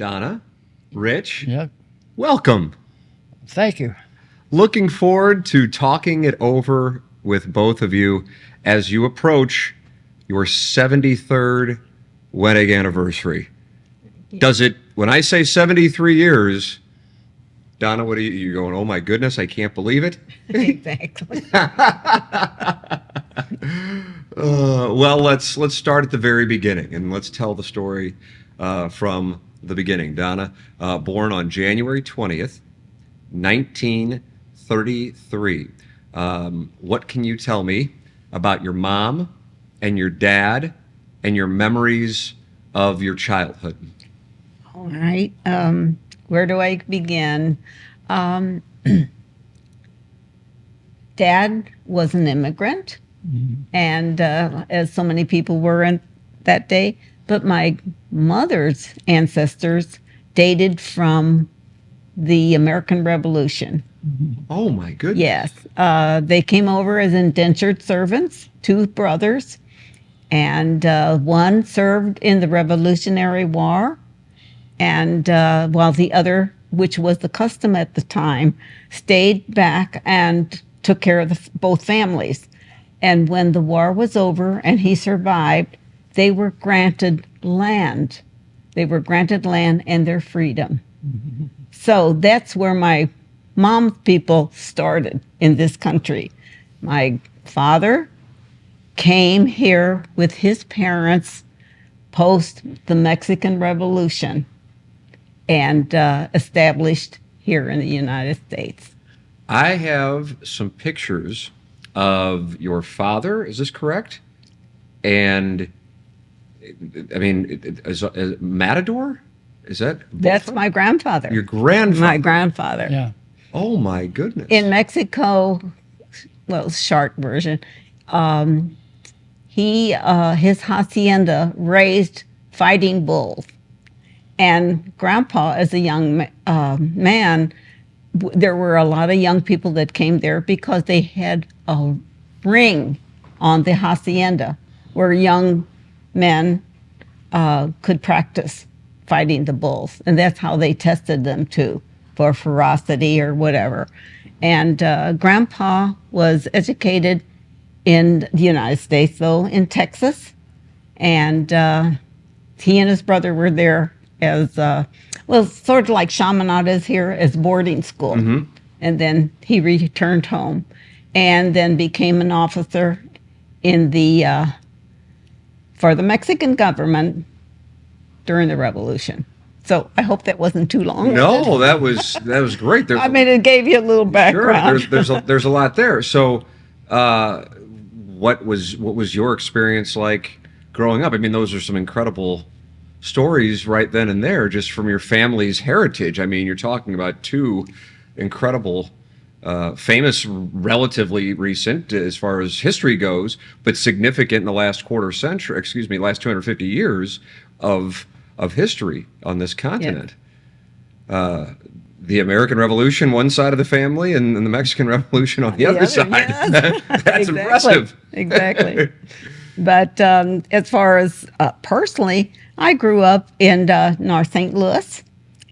Donna, Rich, Yep. welcome. Thank you. Looking forward to talking it over with both of you as you approach your 73rd wedding anniversary. Does it, when I say 73 years, Donna, what are you going, oh my goodness, I can't believe it? Exactly. Well, let's start at the very beginning and let's tell the story from the beginning. Donna, born on January 20th, 1933. What can you tell me about your mom and your dad and your memories of your childhood? All right. Where do I begin? Dad was an immigrant, and as so many people were in that day, but my mother's ancestors dated from the American Revolution. Oh my goodness. Yes. They came over as indentured servants, two brothers, and one served in the Revolutionary War, and while the other, which was the custom at the time, stayed back and took care of both families. And when the war was over and he survived, they were granted land. They were granted land and their freedom. So that's where my mom's people started in this country. My father came here with his parents post the Mexican Revolution and established here in the United States. I have some pictures of your father, is this correct? And, I mean, Matador? Is that? That's my grandfather. Your grandfather? My grandfather. Yeah. Oh, my goodness. In Mexico, well, short version, his hacienda raised fighting bulls. And Grandpa, as a young man, there were a lot of young people that came there because they had a ring on the hacienda where young men could practice fighting the bulls. And that's how they tested them, too, for ferocity or whatever. And Grandpa was educated in the United States, though, in Texas. And he and his brother were there as, well, sort of like Chaminade is here, as boarding school. Mm-hmm. And then he returned home and then became an officer in the, for the Mexican government during the Revolution. So I hope that wasn't too long. No, that was great. I mean, it gave you a little background. Sure, there's a lot there. So, what was your experience like growing up? I mean, those are some incredible stories right then and there, just from your family's heritage. I mean, you're talking about two incredible, famous, relatively recent as far as history goes, but significant in the last last 250 years of history on this continent. Yeah. The American Revolution, one side of the family, and the Mexican Revolution on the other side. Yes. That's exactly. Impressive. Exactly. But as far as personally, I grew up in North St. Louis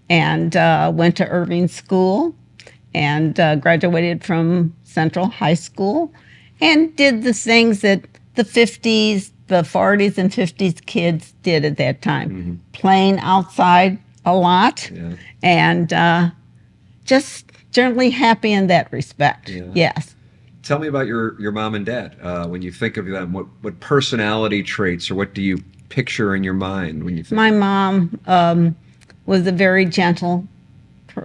and went to Irving School and graduated from Central High School and did the things that the 50s, the 40s and 50s kids did at that time. Mm-hmm. Playing outside a lot, yeah. And just generally happy in that respect. Yeah. Yes. Tell me about your mom and dad. When you think of them, what personality traits or what do you picture in your mind when you think? My mom was a very gentle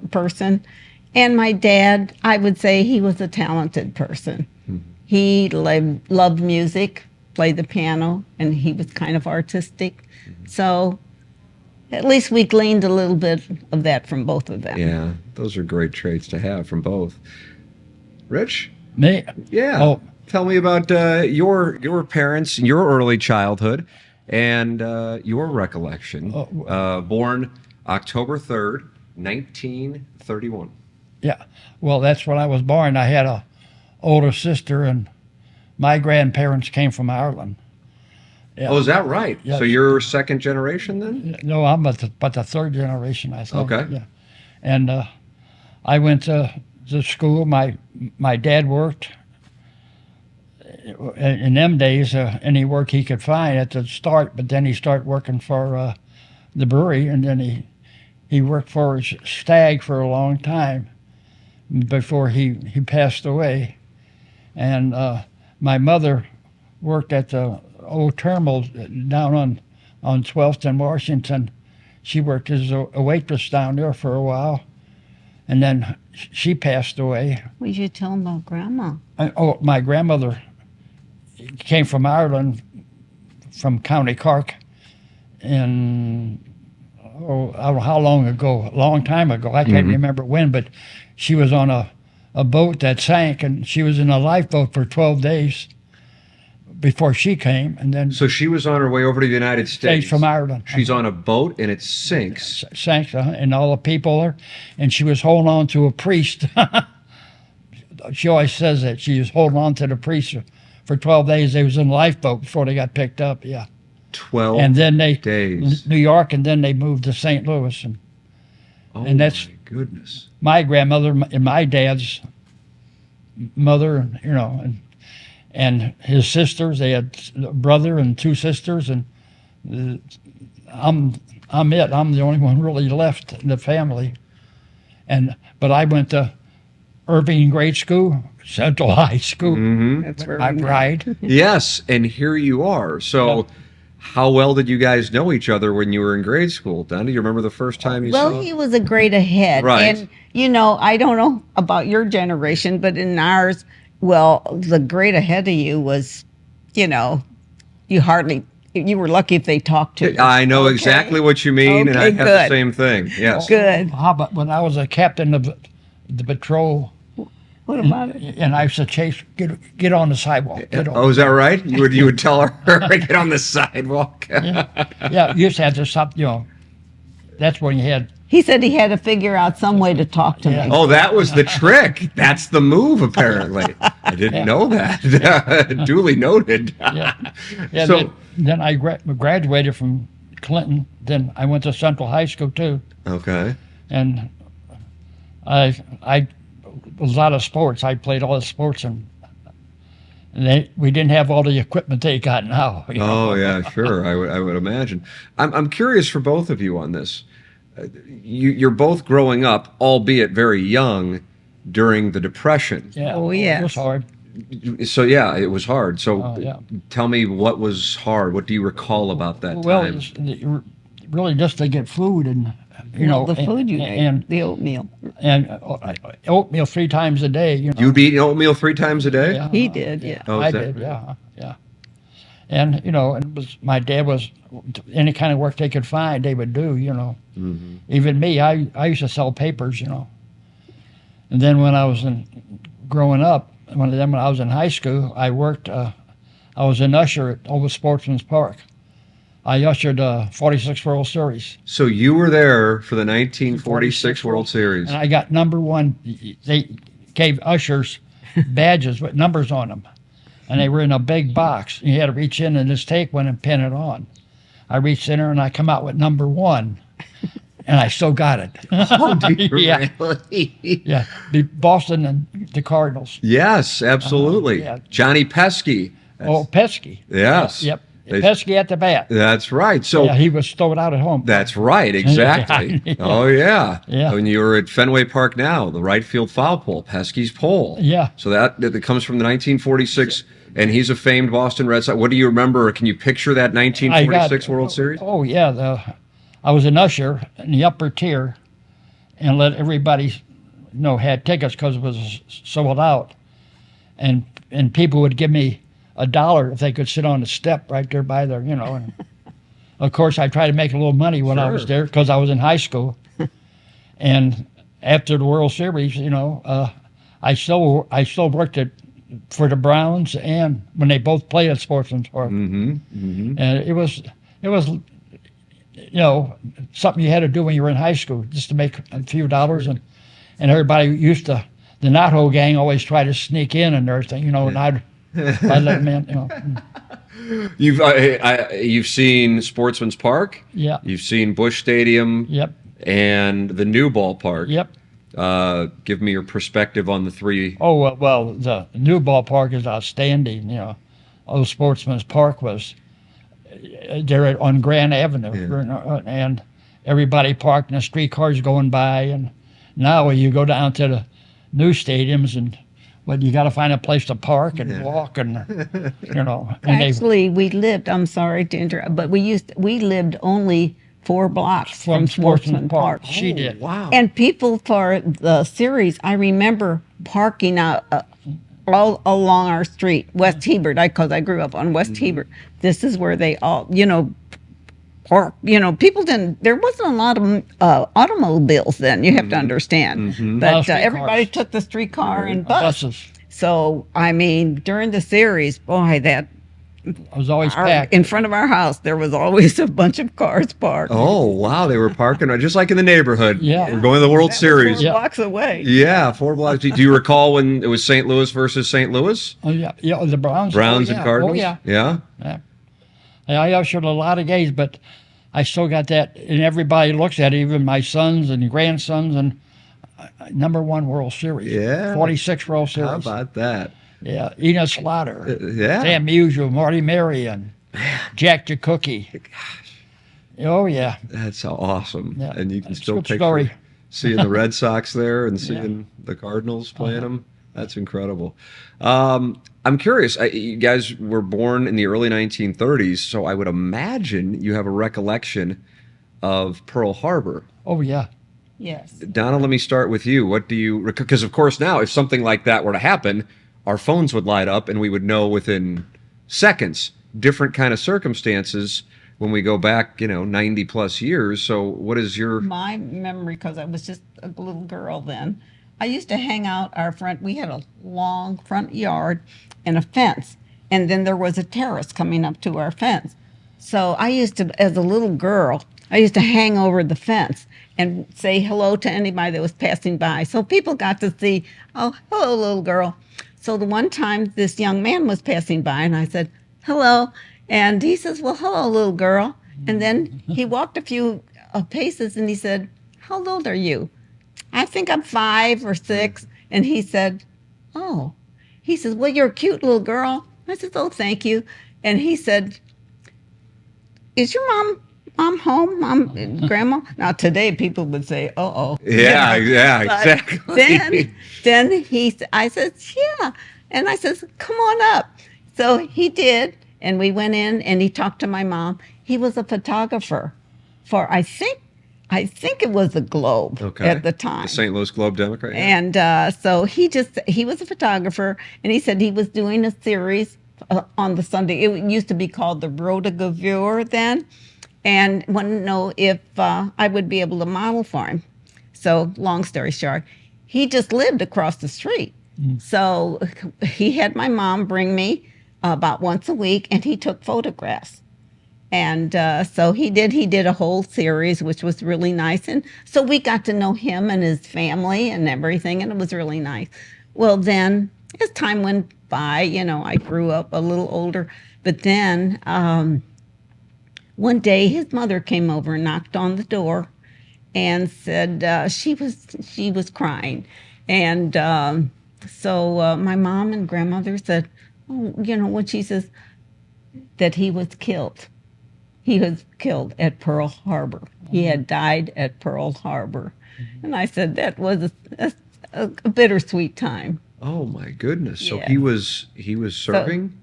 person, and my dad, I would say he was a talented person. Mm-hmm. He loved music, played the piano, and he was kind of artistic. Mm-hmm. So at least we gleaned a little bit of that from both of them. Yeah, those are great traits to have from both. Rich? Me? Yeah. Oh. Tell me about your parents, your early childhood, and your recollection. Born October 3rd, 1931. Yeah. Well, that's when I was born. I had a older sister, and my grandparents came from Ireland. Yeah. Oh, is that right? Yes. So you're second generation then? No, I'm but the third generation, I think. Okay. Yeah. And I went to school. My dad worked in them days any work he could find at the start, but then he started working for the brewery, and then he worked for Stag for a long time before he passed away. And my mother worked at the old terminal down on 12th and Washington. She worked as a waitress down there for a while, and then she passed away. We should tell them about Grandma. My grandmother came from Ireland, from County Cork, in I don't know how long ago, a long time ago. I can't remember when, but she was on a boat that sank, and she was in a lifeboat for 12 days before she came, and then So she was on her way over to the United States. from Ireland. She's on a boat and it sinks. Sank, and all the people there, and she was holding on to a priest. She always says that she was holding on to the priest for 12 days. They was in a lifeboat before they got picked up. Yeah, 12 and then they days. New York, and then they moved to St. Louis, Oh, and that's- my goodness. my grandmother and my dad's mother, and his sisters. They had a brother and two sisters, and I'm it. I'm the only one really left in the family. But I went to Irving Grade School, Central High School. That's where I we met. ride. Yes, and here you are. So, how well did you guys know each other when you were in grade school? Donna, do you remember the first time you saw Well, he was a grade ahead. Right. And, I don't know about your generation, but in ours, the grade ahead of you was, you were lucky if they talked to you. I know Okay. exactly what you mean, and I Okay, have good. the same thing. Yes. Good. How about when I was a captain of the patrol, What about it? and I used to chase, get on the sidewalk. Get on. Oh, is that right? You would tell her get on the sidewalk. Yeah, you used to have to stop, that's when you had, He said he had to figure out some way to talk to Yeah. me. Oh, that was the trick. That's the move, apparently. I didn't know that. Duly noted. yeah. Yeah, So- then I graduated from Clinton. Then I went to Central High School too, Okay. and I was a lot of sports. I played all the sports, and we didn't have all the equipment they got now. Oh, yeah, sure. I would imagine. I'm curious for both of you on this. You're both growing up, albeit very young, during the Depression. Yeah. Oh, It yes. was hard. So, yeah, it was hard. So, Oh, yeah. tell me what was hard. What do you recall about that Well, time? it's really just to get food and The food you and ate, the oatmeal. oatmeal 3 times a day. You'd be eating oatmeal 3 times a day? Yeah. He did, yeah. Oh, I is that- did, yeah. And my dad was any kind of work they could find, they would do. Mhm. Even me, I used to sell papers. And then when I was growing up, when I was in high school, I worked. I was an usher at Old Sportsman's Park. I ushered 46 World Series, So you were there for the 1946 World Series. and I got number one. They gave ushers badges with numbers on them, and they were in a big box. You had to reach in and just take one and pin it on. I reached in there and I come out with number 1, and I still got it. Oh, do you Yeah. really? Yeah, the Boston and the Cardinals. Yes, absolutely. Yeah. Johnny Pesky. Oh, Pesky. Yes. Yep. They- Pesky at the bat. That's right. So Yeah, he was thrown out at home. that's right, exactly. Yeah. Oh, yeah. Yeah. When you were at Fenway Park now, the right field foul pole, Pesky's pole. Yeah. So that comes from the 1946, and he's a famed Boston Red Sox. What do you remember? Can you picture that 1946 World Series? Oh yeah, I was an usher in the upper tier, and let everybody had tickets because it was sold out, and people would give me $1 if they could sit on the step right there by there, And of course, I tried to make a little money when I was Sure. there because I was in high school, and after the World Series, I still worked for the Browns and when they both played at Sportsman's Park. Mm-hmm. Mm-hmm. And it was something you had to do when you were in high school just to make a few dollars, and everybody used to, the Nato gang always tried to sneak in and everything, and I'd let them in. You've seen Sportsman's Park. Yeah. You've seen Busch Stadium. Yep. And the new ballpark. Yep. Give me your perspective on the three. Oh, well, the new ballpark is outstanding. Old Sportsman's Park was there on Grand Avenue, and everybody parked and the streetcars going by. And now you go down to the new stadiums and you got to find a place to park and walk and And Actually, we lived. I'm sorry to interrupt, but we lived only 4 blocks from Sportsman Park. She did. Wow. And people for the series, I remember parking out all along our street, West Hebert, because I grew up on West Hebert. This is where they all, park. People didn't. There wasn't a lot of automobiles then. You have to understand, but everybody took the streetcar and buses. So I mean, during the series, boy, that. It was always packed. In front of our house, there was always a bunch of cars parked. Oh, wow. They were parking just like in the neighborhood. Yeah. We're going to the World Series. 4 blocks away. Yeah, 4 blocks. Do you recall when it was St. Louis versus St. Louis? Oh, yeah. Yeah, the Browns. Browns and Cardinals? Oh, yeah. Yeah? I ushered a lot of games, but I still got that. And everybody looks at it, even my sons and grandsons, and #1 World Series. Yeah. 46 World Series. How about that? Yeah, Ina Slaughter, Yeah. Sam Musial, Marty Marion, Jack Jakuki. Oh, yeah. That's awesome. Yeah. And you can That's a still good picture story. seeing the Red Sox there and seeing the Cardinals playing them. That's incredible. I'm curious. You guys were born in the early 1930s, so I would imagine you have a recollection of Pearl Harbor. Oh, yeah. Yes. Donna, let me start with you. What do you... Because, of course, now, if something like that were to happen, our phones would light up and we would know within seconds. Different kind of circumstances when we go back, 90 plus years. So what is your... My memory, because I was just a little girl then, I used to hang out we had a long front yard and a fence. And then there was a terrace coming up to our fence. So I used to, as a little girl, I used to hang over the fence and say hello to anybody that was passing by. So people got to see, oh, hello, little girl. So the one time this young man was passing by and I said, hello. And he says, well, hello, little girl. And then he walked a few paces and he said, how old are you? I think I'm 5 or 6. And he said, oh. He says, well, you're a cute little girl. I said, oh, thank you. And he said, is your mom home, grandma? Now today people would say, uh-oh. Yeah, exactly. Then I said, yeah. And I says, come on up. So he did. And we went in and he talked to my mom. He was a photographer for, I think it was the Globe at the time. The St. Louis Globe Democrat. Yeah. And so he was a photographer and he said he was doing a series on the Sunday. It used to be called the Road to Gravure then. And wanted to know if I would be able to model for him. So long story short, he just lived across the street. So he had my mom bring me about once a week and he took photographs. And so he did a whole series, which was really nice. And so we got to know him and his family and everything, and it was really nice. Well, then as time went by, I grew up a little older, but then one day his mother came over and knocked on the door and said she was crying. And so my mom and grandmother said, oh, when she says that he was killed. He was killed at Pearl Harbor. He had died at Pearl Harbor. And I said that was a bittersweet time. Oh my goodness. So Yeah. he was serving? So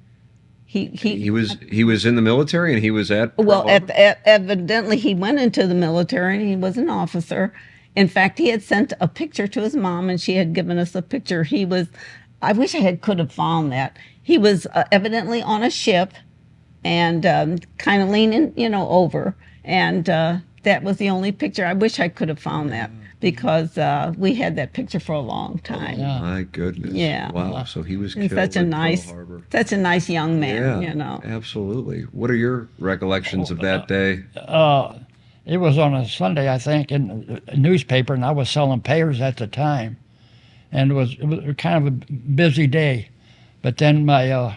He was in the military and he was at Pearl well, Harbor? evidently he went into the military and he was an officer. In fact, he had sent a picture to his mom and she had given us a picture. I wish I could have found that. He was evidently on a ship and kind of leaning, over. And that was the only picture. I wish I could have found that because we had that picture for a long time. Yeah. My goodness. Yeah. Wow. So he was And killed such a at nice, Pearl Harbor. such a nice young man, Yeah, absolutely. What are your recollections of that day? It was on a Sunday, I think, in a newspaper, and I was selling pears at the time. And it was kind of a busy day. But then my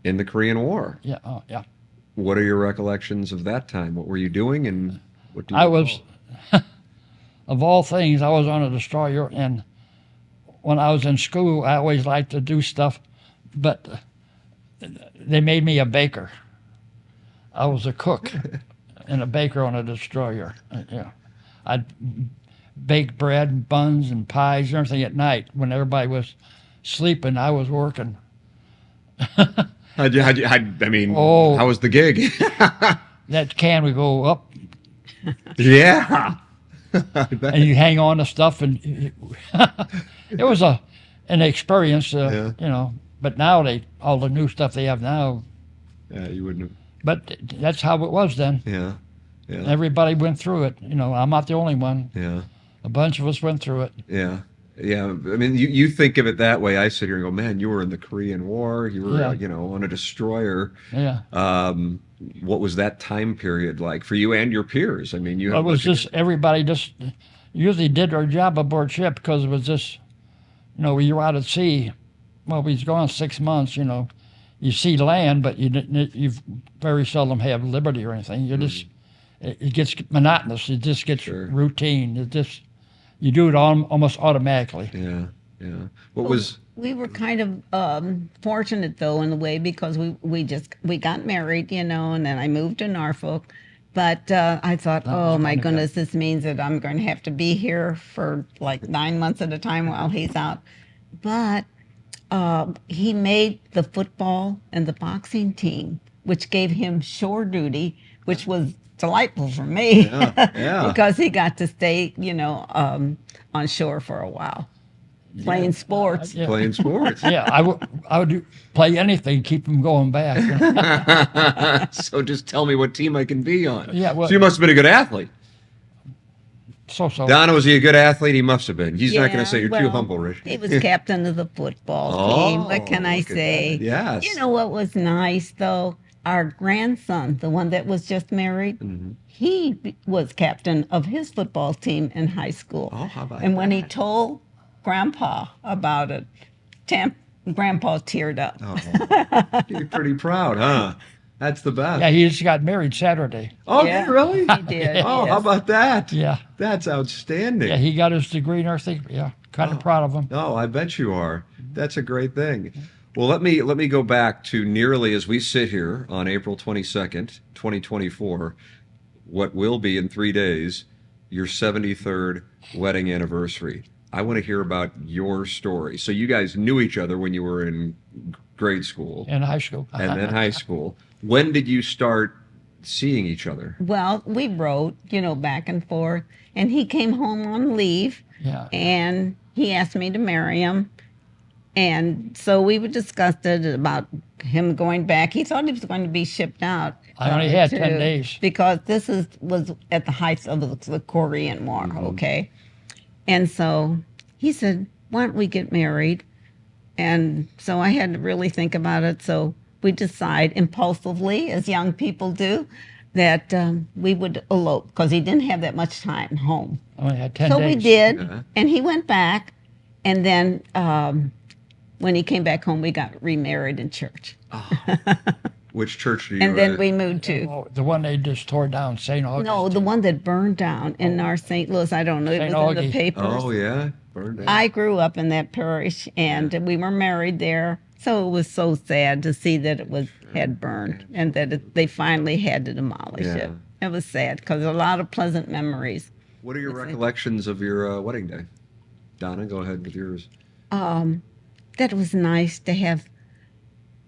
in the Korean War. Yeah, oh, yeah. What are your recollections of that time? What were you doing, and what do you I recall? was, of all things, I was on a destroyer, and when I was in school, I always liked to do stuff, but they made me a baker. I was a cook and a baker on a destroyer. Yeah, I'd bake bread, and buns, and pies, and everything at night when everybody was sleeping. I was working. I mean, Oh. how was the gig? That can would go up, Yeah. I bet. and you hang on to stuff, and it was an experience, Yeah. you know. But now all the new stuff they have now. Yeah, you wouldn't have. But that's how it was then. Yeah. Yeah. Everybody went through it. You know, I'm not the only one. Yeah. A bunch of us went through it. Yeah. Yeah. I mean, you think of it that way. I sit here and go, man, you were in the Korean War. You were, Yeah. you know, on a destroyer. Yeah. What was that time period like for you and your peers? I mean, you It have was like just everybody just usually did their job aboard ship because it was just, you know, you were out at sea. Well, we was gone 6 months. You know, you see land, but you very seldom have liberty or anything. You just it gets monotonous. It just gets Sure. routine. It just you do it almost automatically. Yeah. Yeah. What was? We were kind of fortunate though in a way because we got married, you know, and then I moved to Norfolk. But I thought, That was oh my kinda goodness, this means that I'm going to have to be here for like 9 months at a time while he's out. But he made the football and the boxing team, which gave him shore duty, which was delightful for me. Yeah, yeah. Because he got to stay, you know, on shore for a while, playing sports. Yeah. Playing sports. Yeah, I would play anything, keep them going back. You know? So just tell me what team I can be on. Yeah, well- so you must have been a good athlete. So. Donna, was he a good athlete? He must have been. He's not going Yeah, to say you're too well, humble, Rich. He was captain of the football Oh, team. What can I look at say? that. Yes. You know what was nice though? Our grandson, the one that was just married, Mm-hmm. he was captain of his football team in high school. Oh, how about And when he that? told Grandpa about it, Grandpa teared up. Oh, you're pretty proud, huh? That's the best. Yeah, he just got married Saturday. Oh, Yeah, did he really? he did. Oh, yes. how about that? Yeah. That's outstanding. Yeah, he got his degree and everything. Yeah, kind of proud of him. Oh, I bet you are. That's a great thing. Well, let me go back to nearly as we sit here on April 22nd, 2024, what will be in 3 days, your 73rd wedding anniversary. I want to hear about your story. So you guys knew each other when you were in grade school In high school. and then high school. When did you start seeing each other? Well, we wrote, you know, back and forth, and he came home on leave. Yeah. And he asked me to marry him. And so we discussed it about him going back. He thought he was going to be shipped out. I only had 10 days. Because this was at the height of the Korean War, okay? And so he said, why don't we get married? And so I had to really think about it. So we decide impulsively, as young people do, that we would elope because he didn't have that much time home. I only had 10 So days. we did, Yeah. and he went back, and then when he came back home, we got remarried in church, Which church do you and then we moved to Oh, the one they just tore down, St. Augustine. no, the one that burned down in our St. Louis. I don't know. It St. was in the Augie. papers. Oh, yeah. Burned out. I grew up in that parish, and we were married there. So it was so sad to see that it had burned, and that they finally had to demolish Yeah. it. It was sad because a lot of pleasant memories. What are your recollections of your wedding day? Donna, go ahead with yours. That was nice to have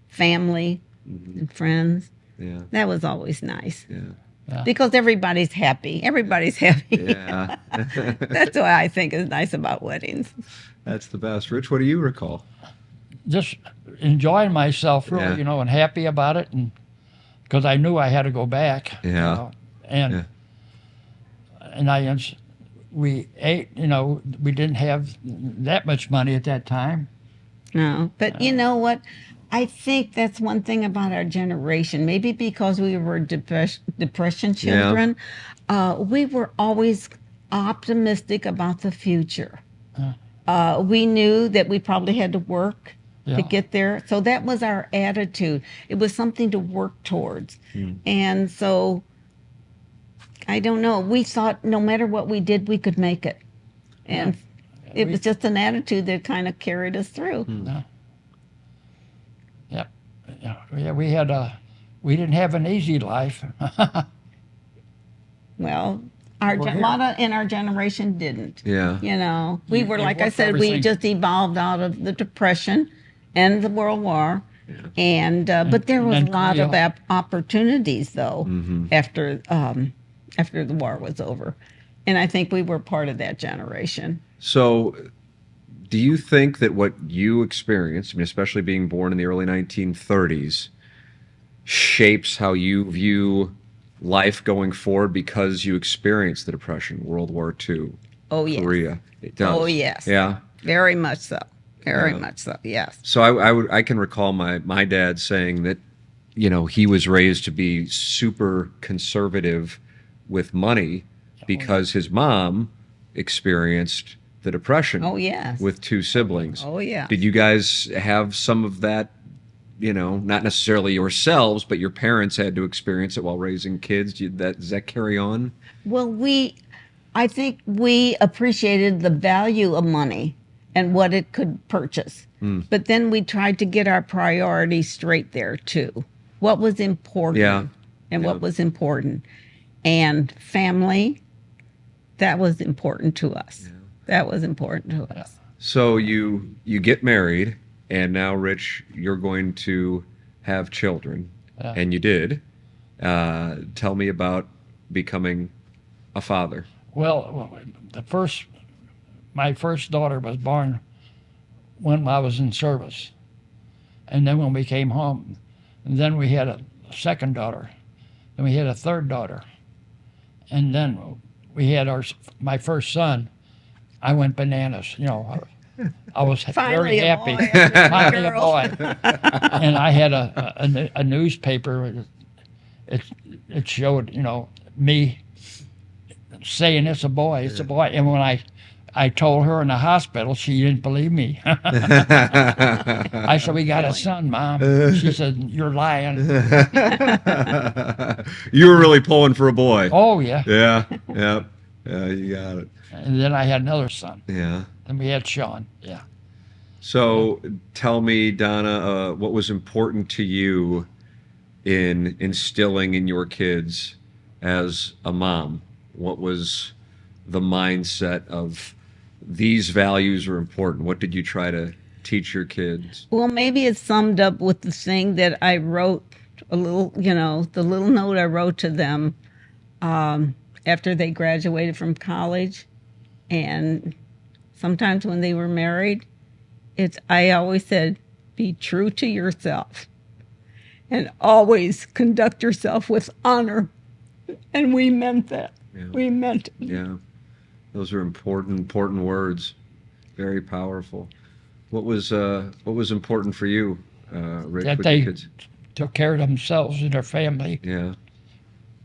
family and friends. Yeah. That was always nice Yeah. because everybody's happy. Everybody's happy. Yeah. That's what I think is nice about weddings. That's the best. Rich, what do you recall? Just enjoying myself, really, Yeah. you know, and happy about it. And because I knew I had to go back. you Yeah. know, and Yeah. we ate, you know, we didn't have that much money at that time. No, but you know what? I think that's one thing about our generation. Maybe because we were depression children, we were always optimistic about the future. We knew that we probably had to work Yeah. to get there. So that was our attitude. It was something to work towards. And so I don't know. We thought no matter what we did, we could make it. And it was just an attitude that kind of carried us through. Yeah. Yeah, we didn't have an easy life. Well, We're a here. lot in our generation didn't. Yeah. You know, we You- were, you like I worked said, we everything. just evolved out of the Depression and the World War. And but there was a and lot of Korea. opportunities though after the war was over, and I think we were part of that generation. So, do you think that what you experienced, I mean, especially being born in the early 1930s, shapes how you view life going forward because you experienced the Depression, World War II, Oh yes, Korea? It does. Oh, yes. Yeah. very much so, very Yeah. much so. Yes. So I can recall my dad saying that, you know, he was raised to be super conservative with money because his mom experienced the Depression. Oh yes. With two siblings. Oh yeah. Did you guys have some of that, you know, not necessarily yourselves, but your parents had to experience it while raising kids? Does that carry on? Well, I think we appreciated the value of money and what it could purchase. But then we tried to get our priorities straight there too. What was important Yeah. and Yeah. what was important. And family, that was important to us. That was important to us. So you get married, and now, Rich, you're going to have children, Yeah. and you did. Tell me about becoming a father. Well, my first daughter was born when I was in service, and then when we came home, and then we had a second daughter, and we had a third daughter, and then we had my first son. I went bananas, you know. I was Finally very a happy. boy after a Finally a girl. boy. And I had a newspaper. It showed, you know, me saying it's a boy, it's a boy. And when I told her in the hospital, she didn't believe me. I said, "We got a son, Mom." She said, "You're lying." You were really pulling for a boy. Oh yeah. Yeah, yeah, yeah. You got it. And then I had another son. Yeah. Then we had Sean. Yeah. So tell me, Donna, what was important to you in instilling in your kids as a mom? What was the mindset of these values are important? What did you try to teach your kids? Well, maybe it's summed up with the thing that I wrote a little, you know, the little note I wrote to them after they graduated from college. And sometimes when they were married, I always said, be true to yourself and always conduct yourself with honor. And we meant that. Yeah. We meant it. Yeah. Those are important words. Very powerful. What was important for you, Rich, That with they your kids? took care of themselves and their family Yeah.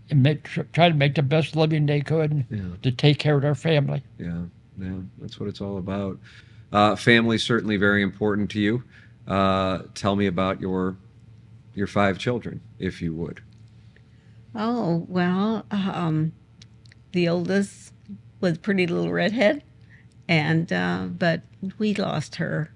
and try to make the best living they could Yeah. to take care of their family. Yeah, yeah, that's what it's all about. Family certainly very important to you. Tell me about your 5 children, if you would. Oh, well, the oldest was pretty little redhead, and but we lost her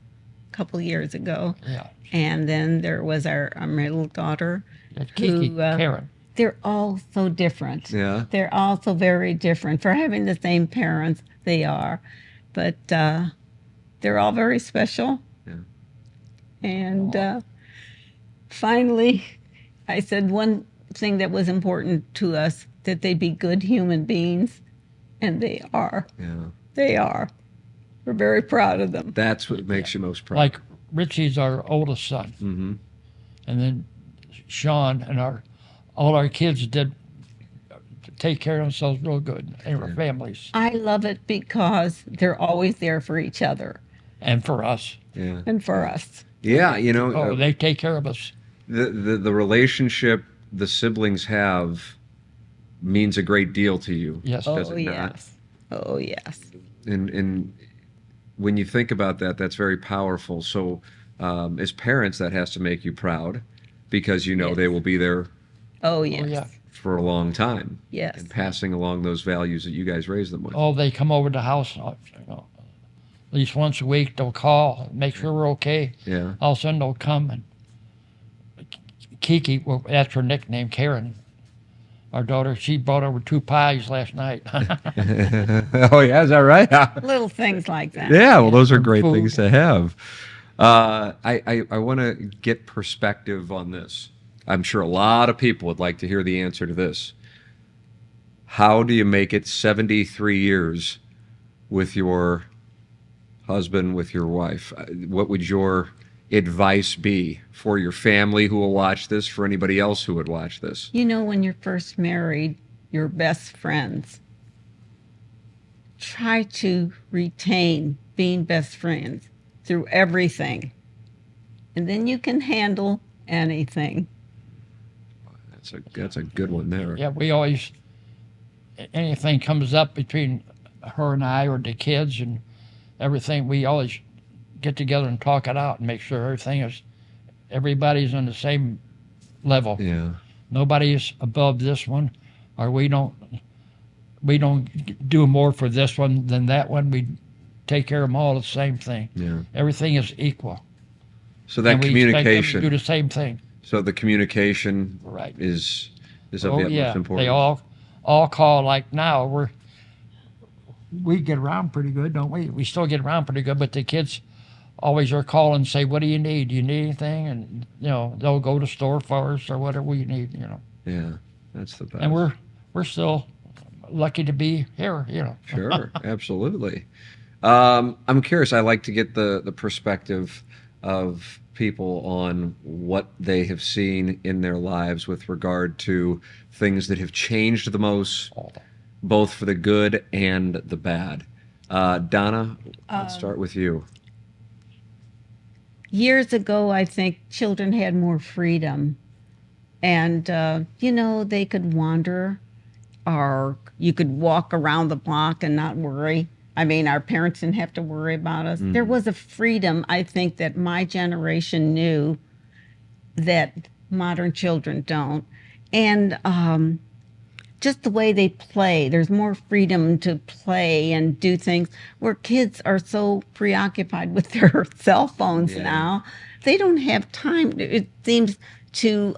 a couple years ago. Yeah. And then there was our middle daughter. That Kiki, Who, Karen. They're all so different. Yeah. They're all so very different. For having the same parents, they are. But they're all very special. Yeah. And finally, I said one thing that was important to us, that they be good human beings. And they are. Yeah. They are. We're very proud of them. That's what makes you most proud. Like Richie's our oldest son. Mm-hmm. And then Sean and all our kids did take care of themselves real good and our families I love it because they're always there for each other and for us. Yeah. and for us. Yeah, you know, Oh, they take care of us. the relationship the siblings have means a great deal to you. Yes. Does Oh, it not? yes. Oh, yes. And when you think about that, that's very powerful. So as parents, that has to make you proud because you know Yes. they will be there Oh, yes. yeah. for a long time. Yes. And passing along those values that you guys raised them with. Oh, they come over to the house, at least once a week. They'll call, make sure we're okay. Yeah. All of a sudden they'll come, and Kiki, well, that's her nickname, Karen, our daughter, she brought over 2 pies last night. Oh, yeah, is that right? Little things like that. Yeah, well, those are Some great food. things to have. I want to get perspective on this. I'm sure a lot of people would like to hear the answer to this. How do you make it 73 years with your husband, with your wife? What would your advice be for your family who will watch this, for anybody else who would watch this? You know, when you're first married, your best friends. Try to retain being best friends through everything. And then you can handle anything. That's a good one there. Yeah, we always, anything comes up between her and I or the kids and everything, we always get together and talk it out and make sure everybody's on the same level. Yeah. Nobody's above this one, or we don't do more for this one than that one. We take care of them all the same thing. Yeah. Everything is equal. So that And we expect them to communication. do the same thing. So the communication Right. is of the Oh utmost yeah, importance. they all call. Like now we get around pretty good, don't we? We still get around pretty good, but the kids always are calling and say, "What do you need? Do you need anything?" And they'll go to the store for us or whatever we need. Yeah, that's the best. And we're still lucky to be here. Sure, absolutely. I'm curious. I like to get the perspective of people on what they have seen in their lives with regard to things that have changed the most, both for the good and the bad. Donna, let's start with you. Years ago, I think children had more freedom. And, they could wander, or you could walk around the block and not worry. I mean, our parents didn't have to worry about us. There was a freedom, I think, that my generation knew that modern children don't. And just the way they play, there's more freedom to play and do things, where kids are so preoccupied with their cell phones now. They don't have time, it seems, to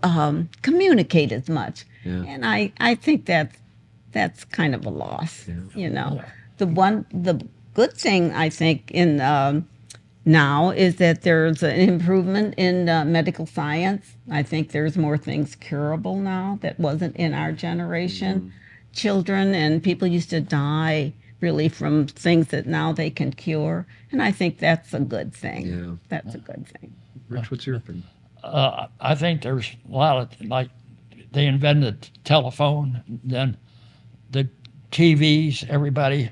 communicate as much. Yeah. And I think that's kind of a loss, Yeah. The good thing, I think, in now is that there's an improvement in medical science. I think there's more things curable now that wasn't in our generation. Children and people used to die really from things that now they can cure. And I think that's a good thing. Yeah. That's a good thing. Rich, what's your opinion? I think there's a lot of, like, they invented the telephone, then the TVs, everybody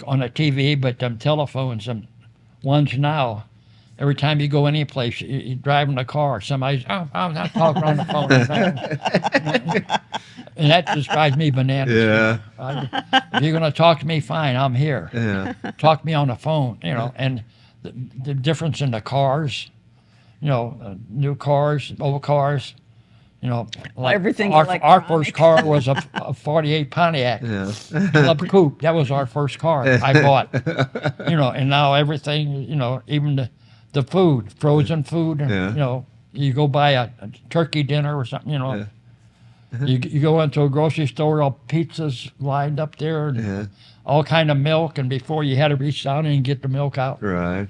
on a TV, but them telephones, them ones now, every time you go any place, you drive in a car, somebody's, I'm not talking on the phone. And that just drives me bananas. Yeah. If you're going to talk to me, fine, I'm here. Yeah. Talk to me on the phone, and the difference in the cars, new cars, old cars, like Everything our electronic. first car was a 48 Pontiac Yeah. Club Coupe. That was our first car I bought. And now everything, even the food, frozen food, Yeah. you go buy a turkey dinner or something, you go into a grocery store, all pizzas lined up there, and Yeah. all kind of milk, and before you had to reach down and get the milk out. Right.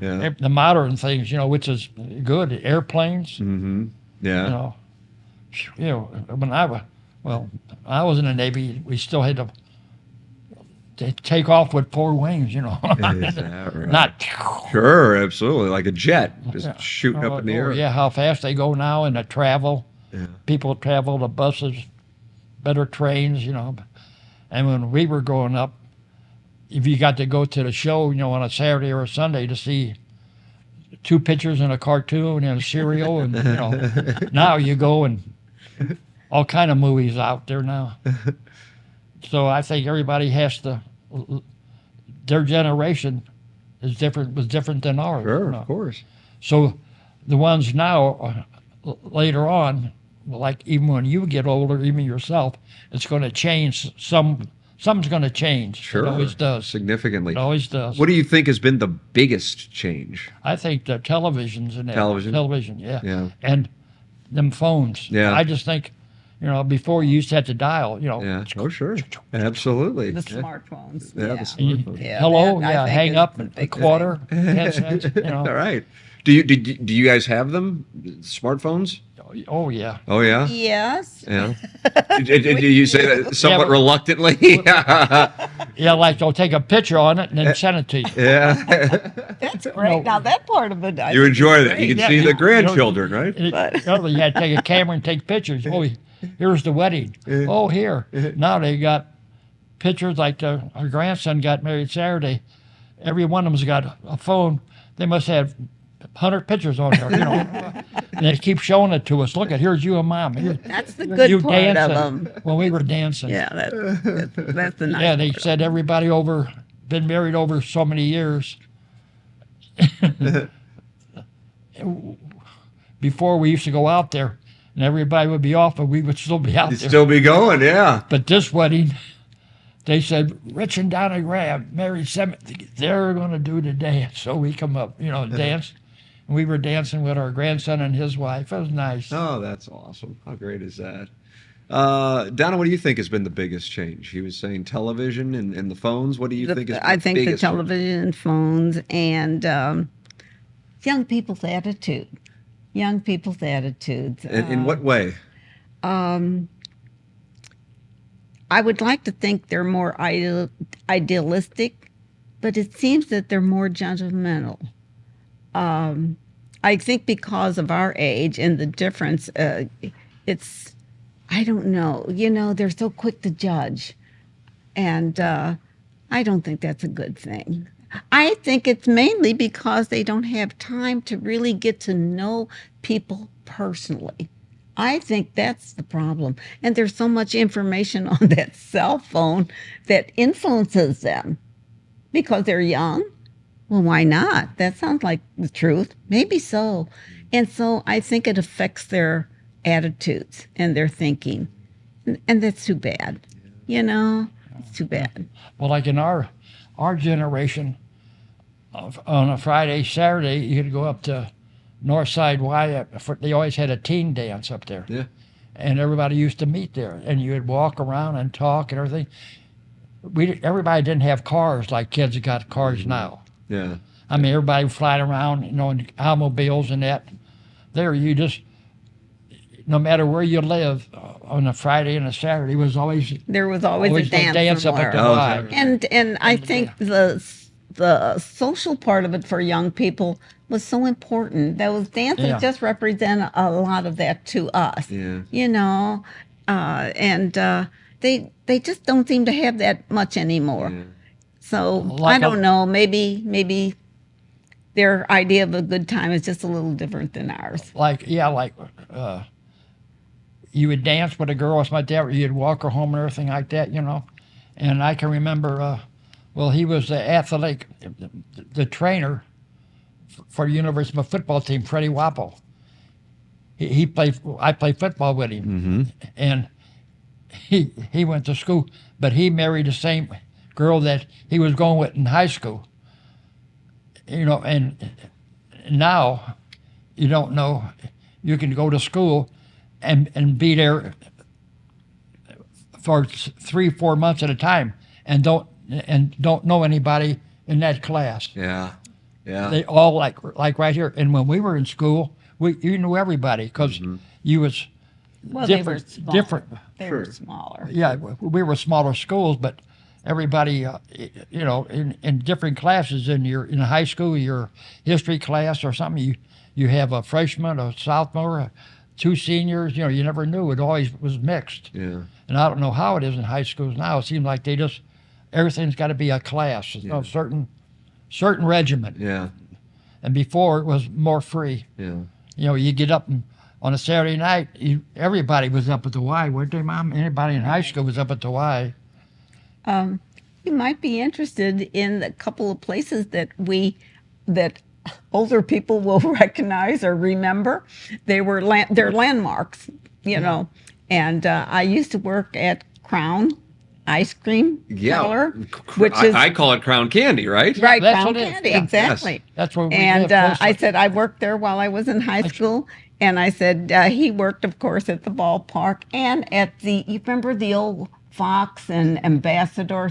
Yeah. The modern things, which is good, airplanes, Mm-hmm. Yeah. when I was in the Navy, we still had to take off with 4 wings, Is that right? not. Sure, absolutely. Like a jet, just Yeah. shooting up in the air. Yeah, how fast they go now in the travel. Yeah. People travel, the buses, better trains, And when we were growing up, if you got to go to the show, on a Saturday or a Sunday to see 2 pictures and a cartoon and a cereal, and now you go and all kind of movies out there now. So I think everybody has to. Their generation was different than ours. Sure, of course. So the ones now, later on, like even when you get older, even yourself, it's going to change. Something's going to change. Sure. It always does. Significantly. It always does. What do you think has been the biggest change? I think the televisions and that. Television? Yeah. Yeah. And them phones. Yeah. I just think, before you used to have to dial, Yeah. Oh, sure. Absolutely. The smartphones. Yeah, the Yeah. smartphone. Yeah, hello, that, I yeah, think, hang is up the a biggest quarter, 10 cents, All right. Do you guys have them? Smartphones? Oh, yeah. Oh yeah. Yes. Yeah. Did you say that somewhat but- reluctantly? Yeah, like they'll take a picture on it and then send it to you. Yeah. That's great. Now that part of it, I You think enjoy is that. You great. can see the grandchildren, right? You had to take a camera and take pictures. Oh, here's the wedding. Oh, here. Now they got pictures like our grandson got married Saturday. Every one of them's got a phone. They must have 100 pictures on there, and they keep showing it to us. Look at, here's you and mom. That's the good you part dancing of them. when we were dancing. Yeah, that's the nice Yeah, they part. said everybody been married over so many years. Before we used to go out there, and everybody would be off, but we would still be out You'd there. still be going, yeah. But this wedding, they said, Rich and Donna Graham married 70. They're going to do the dance. So we come up, dance. And we were dancing with our grandson and his wife. It was nice. Oh, that's awesome. How great is that? Donna, what do you think has been the biggest change? He was saying television and the phones. What do you think is I think the biggest change? television, phones, and young people's attitude. Young people's attitudes. In what way? I would like to think they're more idealistic, but it seems that they're more judgmental. I think because of our age and the difference, it's, I don't know, they're so quick to judge. And I don't think that's a good thing. I think it's mainly because they don't have time to really get to know people personally. I think that's the problem. And there's so much information on that cell phone that influences them because they're young. Well, why not? That sounds like the truth. Maybe so. And so I think it affects their attitudes and their thinking. And that's too bad. It's too bad. Well, like in our generation, on a Friday, Saturday, you could go up to Northside Y. They always had a teen dance up there. Yeah. And everybody used to meet there. And you would walk around and talk and everything. Everybody didn't have cars like kids have got cars now. Yeah. I mean, everybody flying around, in automobiles and that. There, you just, no matter where you live, on a Friday and a Saturday, There was always a dance up somewhere. at the Oh, Y. And I think the social part of it for young people was so important. Those dances Yeah. just represent a lot of that to us. Yeah. They just don't seem to have that much anymore. Yeah. So Like I don't know. Maybe their idea of a good time is just a little different than ours. You would dance with a girl or something like that, or you'd walk her home and everything like that, And I can remember, he was the athletic, the trainer for the University football team, Freddie Wapple. I played football with him, and he went to school, but he married the same girl that he was going with in high school. And now you don't know. You can go to school and be there for 3-4 months at a time and don't know anybody in that class. Yeah. Yeah. They all like right here. And when we were in school, you knew everybody because you was Well, different. they were smaller. Different. They were smaller. Yeah, we were smaller schools, but everybody, in different classes. In high school, your history class or something, you have a freshman, a sophomore, 2 seniors. You never knew. It always was mixed. Yeah. And I don't know how it is in high schools now. It seems like everything's got to be a class, a certain regiment. Yeah. And before it was more free. Yeah. You get up on a Saturday night, everybody was up at the Y, weren't they, Mom? Anybody in high school was up at the Y. You might be interested in a couple of places that older people will recognize or remember. They're landmarks, you know. And I used to work at Crown Ice Cream Parlor, which is I call it Crown Candy, right? right, That's Crown what it is. Candy, Yeah. exactly. Yes. That's where we And live. I said I worked there while I was in high school. And I said he worked, of course, at the ballpark and at you remember the old Fox and Ambassador?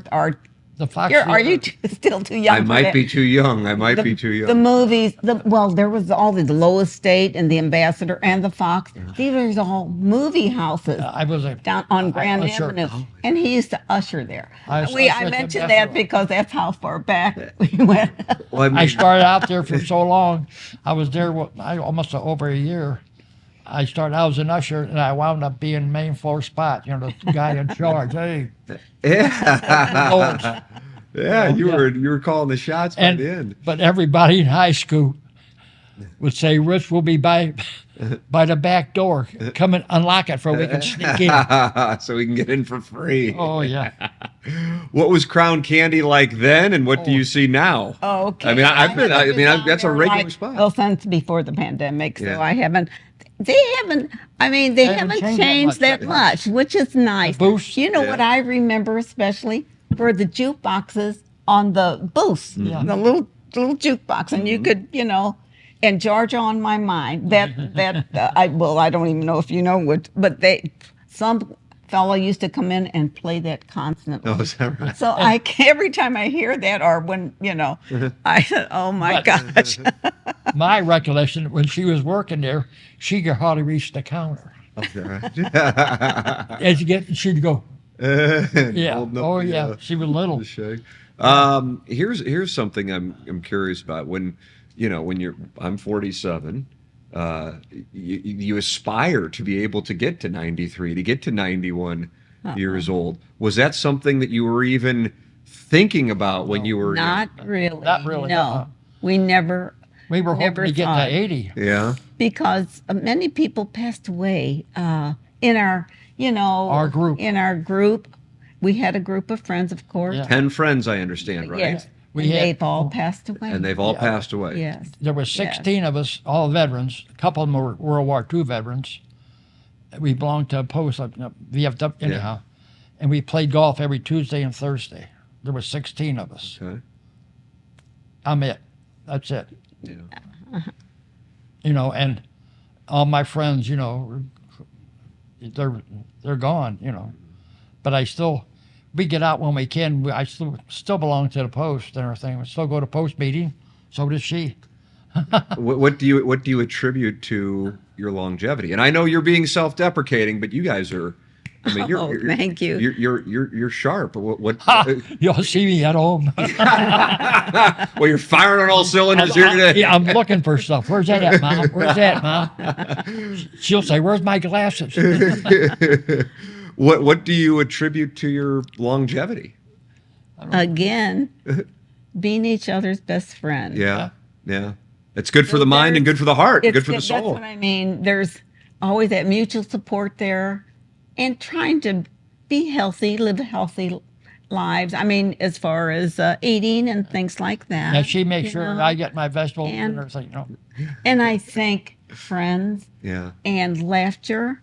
the Fox. Are you still too young I for might that? be too young. I might be too The young. movies, well, there was all the Lowest State and the Ambassador and the Fox. These are all movie houses I was a down on Grand usher. Avenue, and he used to usher there. I was I usher at the mentioned Ambassador. that because that's how far back we went. Well, I mean, I started out there for so long. I was there almost over a year. I was an usher, and I wound up being main floor spot. You know, the guy in charge. Hey, yeah, Lord. yeah. You yeah. were calling the shots by And the end. but everybody in high school would say, "Rich will be by the back door. Come and unlock it so we can sneak in." So we can get in for free. Oh yeah. What was Crown Candy like then, and what do you see now? Okay. I mean, I've been. I mean, that's a They're regular like- spot. Well, since before the pandemic, so Yeah. I haven't. They haven't. I mean, they haven't changed that much, which is nice. booths? You know Yeah. what I remember especially were the jukeboxes on the booths, Yeah. the little jukebox, and you could, you know. And Georgia on my mind. That I don't even know if you know what, but some fella used to come in and play that constantly. Oh, is that right? So every time I hear that, or when I said, "Oh my But- gosh!" My recollection, when she was working there, she could hardly reach the counter. Okay. She'd go, yeah, Holding up oh the, yeah, she was little. the shake. Here's something I'm curious about. When I'm 47. You aspire to be able to get to 93, to get to 91 years old. Was that something that you were even thinking about when you were Not really. Not really, No, we never. We were hoping Never to get thought. to 80. Yeah. Because many people passed away in our, Our group. In our group, we had a group of friends, of course. Yeah. 10 friends, I understand, right? Yes. We And had- they've all passed away. And they've all passed away. Yes. There were 16 of us, all veterans. A couple of them were World War II veterans. We belonged to a post, VFW, anyhow. And we played golf every Tuesday and Thursday. There were 16 of us. Okay. I'm it. That's it. Yeah. And all my friends, they're gone, But we get out when we can. I still belong to the post and everything. We still go to post meeting. So does she. What do you attribute to your longevity? And I know you're being self-deprecating, but you guys are. I mean, you're thank you. You're sharp. What You'll see me at home. well, you're firing on all cylinders here today. Yeah, I'm looking for stuff. Where's that at, Mom? Where's that, Mom? She'll say, "Where's my glasses?" What do you attribute to your longevity? Again, being each other's best friend. Yeah. It's good for the mind and good for the heart, and good for the That's soul. what I mean. There's always that mutual support there, and trying to be healthy, live healthy lives. I mean, as far as eating and things like that. Yeah, she makes you sure know. I get my vegetables and And- everything. And I think friends Yeah. and laughter,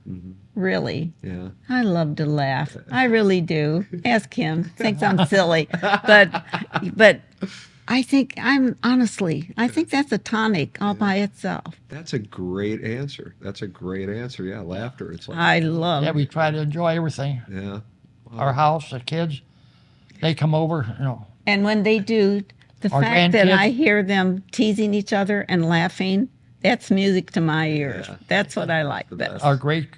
really. Yeah. I love to laugh. I really do. Ask him. Thinks I'm silly, but I think I think that's a tonic all by itself. That's a great answer. Yeah, laughter. It's like I love. Yeah, we try to enjoy everything. yeah. Our house, the kids, they come over. And when they do, the Our fact that grandkids. I hear them teasing each other and laughing, that's music to my ears. Yeah. That's what I like The best. best. Our great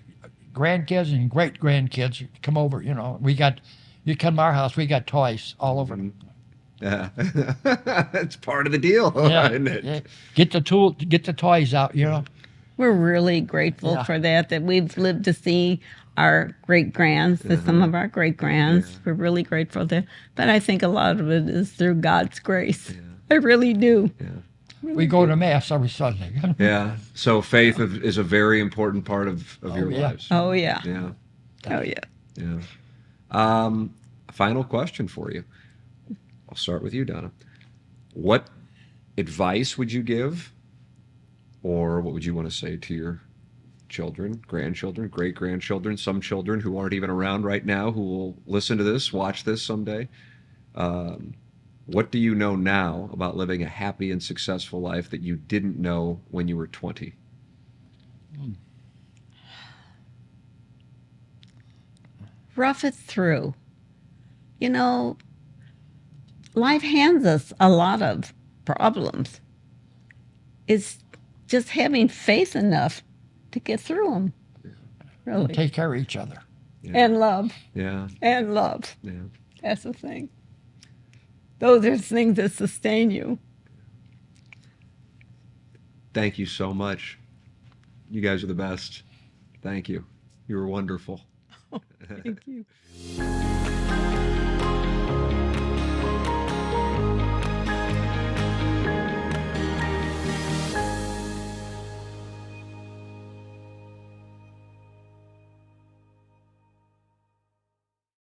grandkids and great grandkids come over. You come to our house, we got toys all over. Yeah. That's part of the deal, Yeah, isn't it? yeah. Get the toys out. We're really grateful Yeah. for that we've lived to see our great grands, some of our great grands. We're really grateful there. But I think a lot of it is through God's grace. I really do. We go to mass every Sunday. Yeah. So faith is a very important part of your yeah. lives. Oh, yeah. Yeah. Oh, yeah. Yeah. Final question for you. I'll start with you, Donna. What advice would you give? Or what would you want to say to your children, grandchildren, great-grandchildren, some children who aren't even around right now who will listen to this, watch this someday? What do you know now about living a happy and successful life that you didn't know when you were 20? Rough it through. You know, life hands us a lot of problems. It's just having faith enough to get through them. Really. Take care of each other. Yeah. And love. Yeah. And love. Yeah. That's the thing. Those are things that sustain you. Thank you so much. You guys are the best. Thank you. You were wonderful. Thank you.